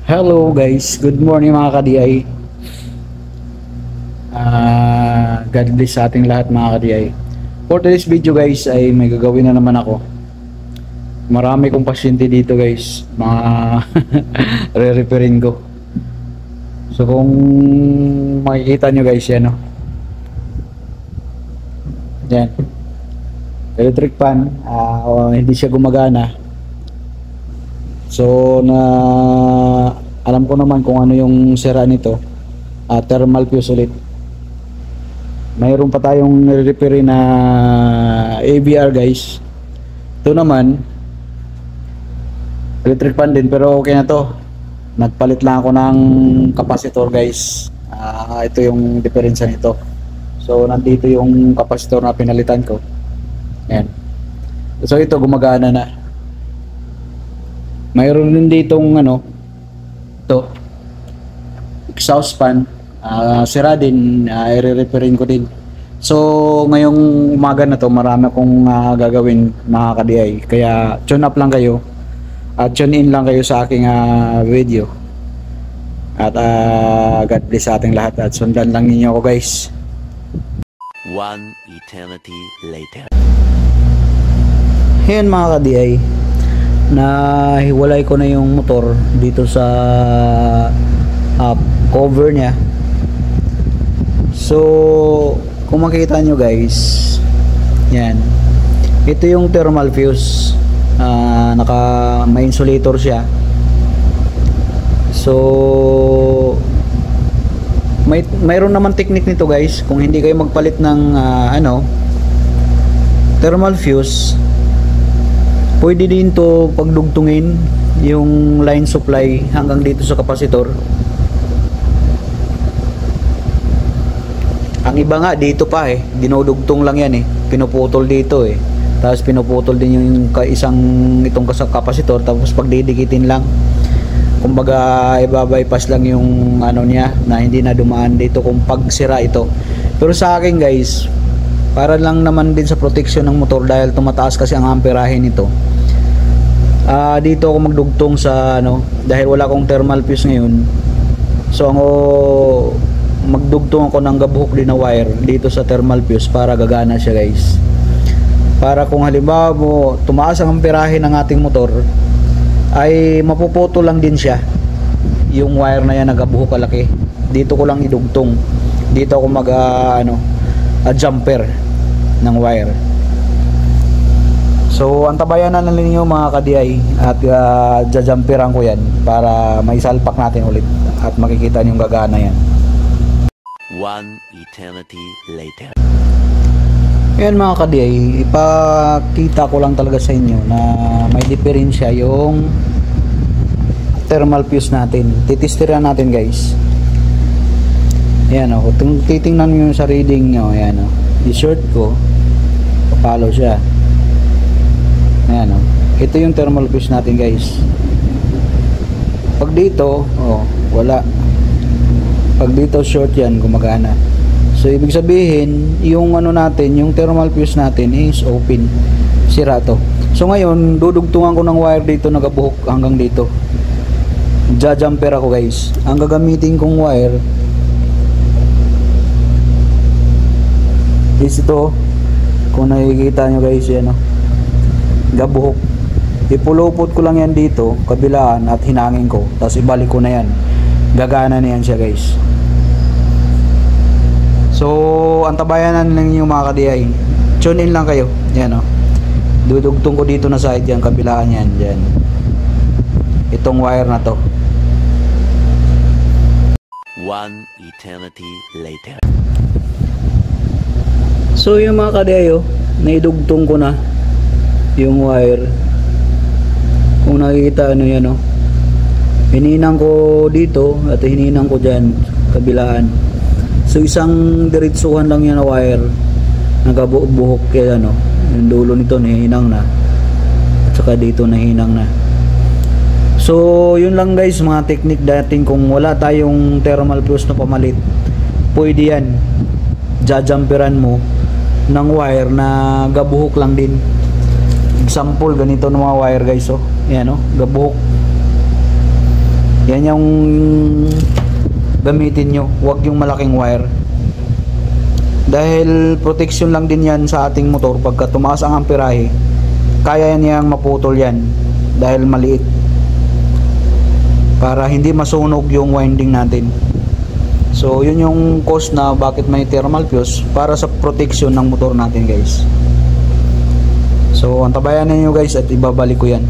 Hello guys, good morning mga ka-DI. God bless sa ating lahat mga ka-DI. For today's video guys ay may gagawin na naman ako. Marami kong pasyente dito guys, mga re-repairin ko. So kung makikita nyo guys yan, yan, electric fan, hindi siya gumagana. So alam ko naman kung ano yung sira nito, thermal fuse ulit. Mayroon pa tayong repair na ABR guys. Ito naman electric fan din pero okay na to. Nagpalit lang ako ng capacitor guys. Ito yung diferensya nito. So nandito yung capacitor na pinalitan ko. Ayan. So ito gumagana na. Mayroon din ditong ito exhaust fan, sira din, i-repairin ko din. So ngayong umaga na to marami akong gagawin mga ka-DI, kaya tune up lang kayo at tune in lang kayo sa aking video at God bless sa ating lahat at sundan lang ninyo ako guys. One eternity later. Ayan mga ka-DI, na hiwalay ko na yung motor dito sa cover niya. So kung makita nyo guys, yan, ito yung thermal fuse, may insulator siya. So mayroon naman technique nito guys. Kung hindi kayo magpalit ng thermal fuse, pwede din to pagdugtungin yung line supply hanggang dito sa capacitor. Ang iba nga dito pa dinudugtong lang yan pinuputol dito tapos pinuputol din yung itong capacitor, tapos pagdidikitin lang, kumbaga ibabypass lang yung niya na hindi na dumaan dito kung pagsira ito. Pero sa akin guys, para lang naman din sa protection ng motor dahil tumataas kasi ang amperahe nito. Dito ako magdugtong sa dahil wala akong thermal fuse ngayon. So magdugtong ako ng gabuhok din na wire dito sa thermal fuse para gagana siya guys. Para kung halimbawa tumaas ang amperahe ng ating motor, ay mapuputo lang din siya yung wire na yan na gabuhok kalaki. Dito ko lang idugtong. Dito ako jumper ng wire. So antabayan na ninyo mga ka-DI at jajumperan ko yan para may salpak natin ulit at makikita nyo gagana yan. One eternity later. Yan mga ka-DI, ipakita ko lang talaga sa inyo na may diferensya yung thermal fuse natin. Titistiran natin guys. Ayan kung titingnan nyo sa reading nyo, ayan i-short ko, papalo siya. Ayan ito yung thermal fuse natin guys. Pag dito, wala. Pag dito short yan, gumagana. So ibig sabihin, yung natin, yung thermal fuse natin is open. Sira to. So ngayon, dudugtungan ko ng wire dito na gabuhok hanggang dito. Jumper ako guys. Ang gagamitin kong wire is ito. Kung nakikita nyo guys, yan gabuhok. Ipulupot ko lang yan dito kabilaan at hinangin ko, tapos ibalik ko na yan. Gagana na yan siya guys. So antabayanan lang yung mga ka-DI. Tune in lang kayo. Yan dudugtong ko dito na side yan, kabilaan yan dyan. Itong wire na to. One eternity later. So yung mga ka-DI naidugtong ko na yung wire. Kung nakikita yan hininang ko dito at hininang ko dyan kabilaan. So isang diretsuhan lang yan na wire, nagabuhok kaya yung dulo nito nahinang na at saka dito nahinang na. So yun lang guys, mga technique dating kung wala tayong thermal fuse na pamalit, pwede yan jajumperan mo ng wire na gabuhok lang din. Example ganito ng mga wire guys, yan gabuhok. Yan yung gamitin nyo, huwag yung malaking wire. Dahil protection lang din yan sa ating motor. Pagka tumaas ang amperahe, kaya niyang maputol yan dahil maliit, para hindi masunog yung winding natin. So yun yung cause na bakit may thermal fuse, para sa protection ng motor natin guys. So antabayan ninyo guys at ibabalik ko yan.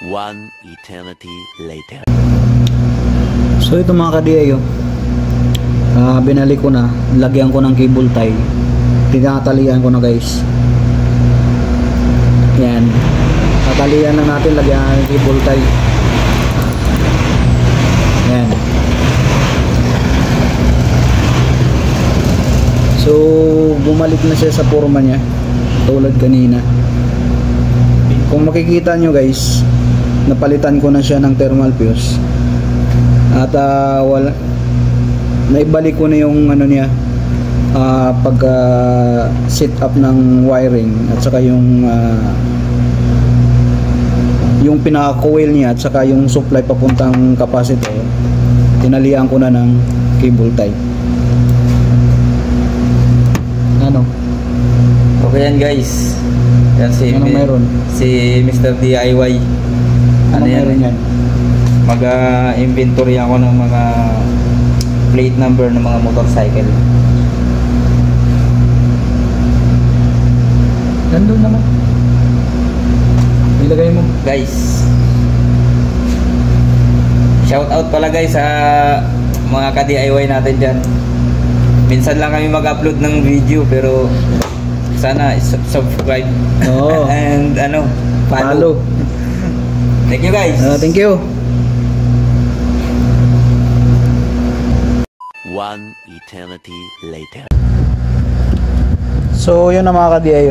One eternity later. So ito mga ka-DI, binalik ko na, lagyan ko ng cable tie, tinatalian ko na guys. Yan, tatalian na natin, lagyan ng cable tie. Yan. So bumalik na siya sa forma niya tulad kanina. Kung makikita nyo guys, napalitan ko na siya ng thermal fuse at wala, naibalik ko na yung ano niya, pag set up ng wiring at saka yung pinaka-coil niya at saka yung supply papuntang capacitor, tinalian ko na ng cable tie. Ano? Okay yan guys. Yan Ano meron? si Mr. DIY. Ano meron yan? Mag-inventory ako ng mga plate number ng mga motorcycle. Nandun naman. Ilagay mo. Guys, shout out pala guys sa mga ka-DIY natin dyan. Minsan lang kami mag-upload ng video, pero sana subscribe. Oo. And follow. Thank you guys. Thank you. One eternity later. So yun na mga ka-DI,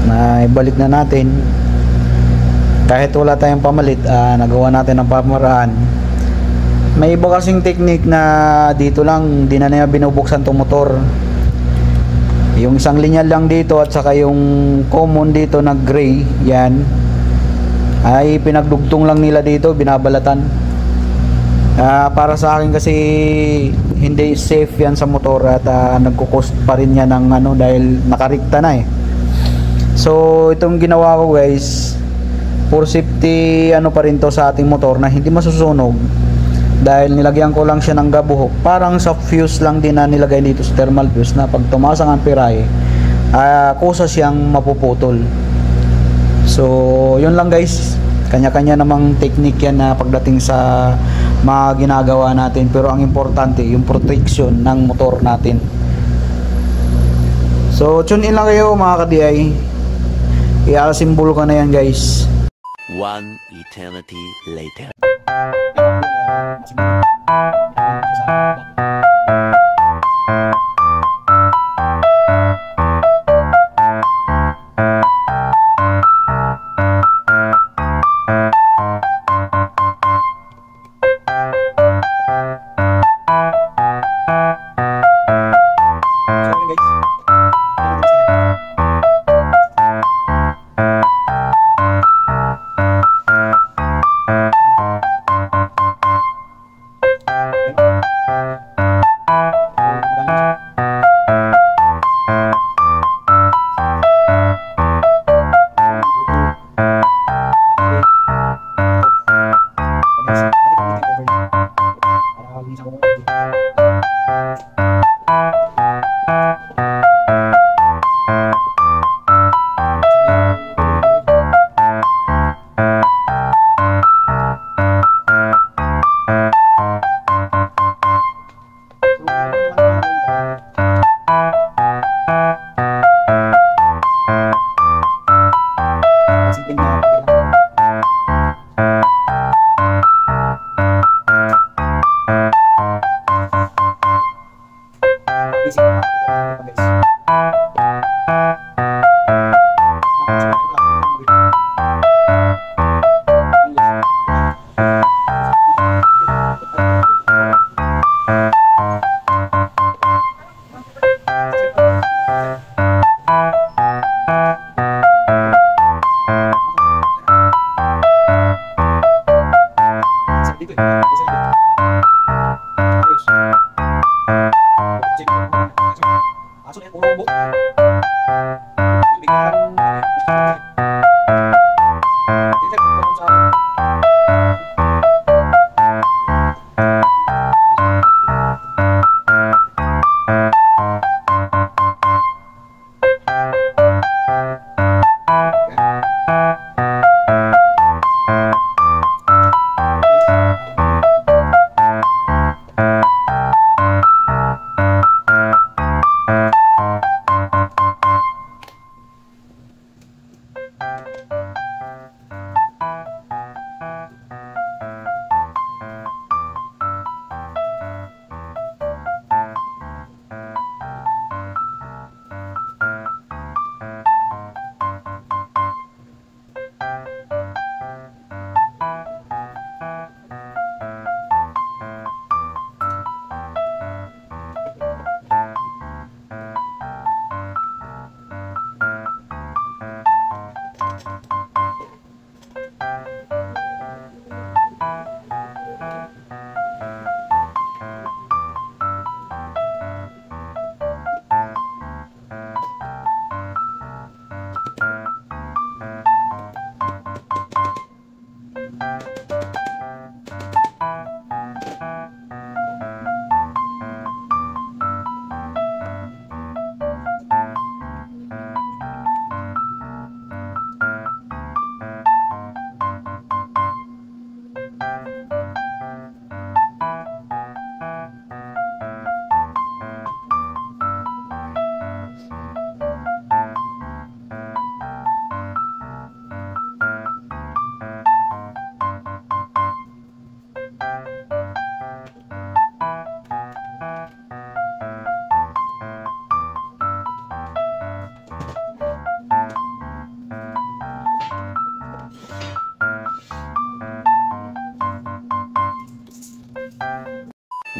na ibalik na natin. Kahit wala tayong pamalit, nagawa natin ang pamaraan. May iba kasing technique na dito lang, di na niya binubuksan tong motor. Yung isang linyal lang dito at saka yung common dito na gray, yan ay pinagdugtong lang nila dito, binabalatan. Para sa akin kasi hindi safe yan sa motor at nagko-cost pa rin yan ng dahil nakarikta na eh. So itong ginawa ko guys, for safety pa rin to sa ating motor na hindi masusunog, dahil nilagyan ko lang siya ng gabuhok, parang sa fuse lang din na nilagay dito sa thermal fuse, na pag tumaas ang amperahe, kusa siyang mapuputol. So yun lang guys, kanya-kanya namang technique yan na pagdating sa mga ginagawa natin, pero ang importante yung protection ng motor natin. So tune in lang kayo mga ka-DI, i-symbol ko na yan guys. One eternity later.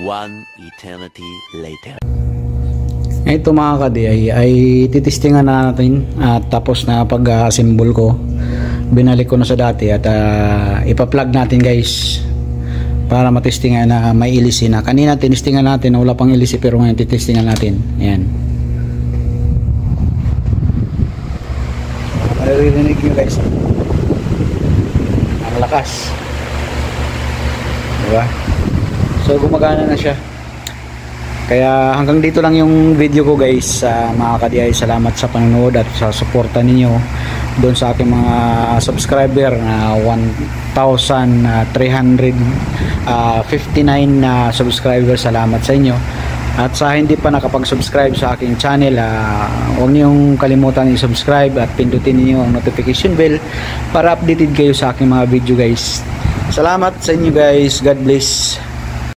One eternity later. Ito mga ka-DI ay titistingan na natin at tapos na pag-assemble ko, binalik ko na sa dati at ipa-plug natin guys para matestingan na may ilisi na. Kanina tinistingan natin na wala pang ilisi pero ngayon titistingan natin. Ayan. Maririnig nyo guys. Ang lakas. Diba? So gumagana na siya. Kaya hanggang dito lang yung video ko guys, mga ka-DI. Salamat sa panonood at sa suporta ninyo doon sa aking mga subscriber na 1,359 subscribers. Salamat sa inyo. At sa hindi pa nakapag-subscribe sa aking channel, huwag niyong kalimutan i-subscribe at pindutin niyo ang notification bell para updated kayo sa aking mga video guys. Salamat sa inyo guys. God bless.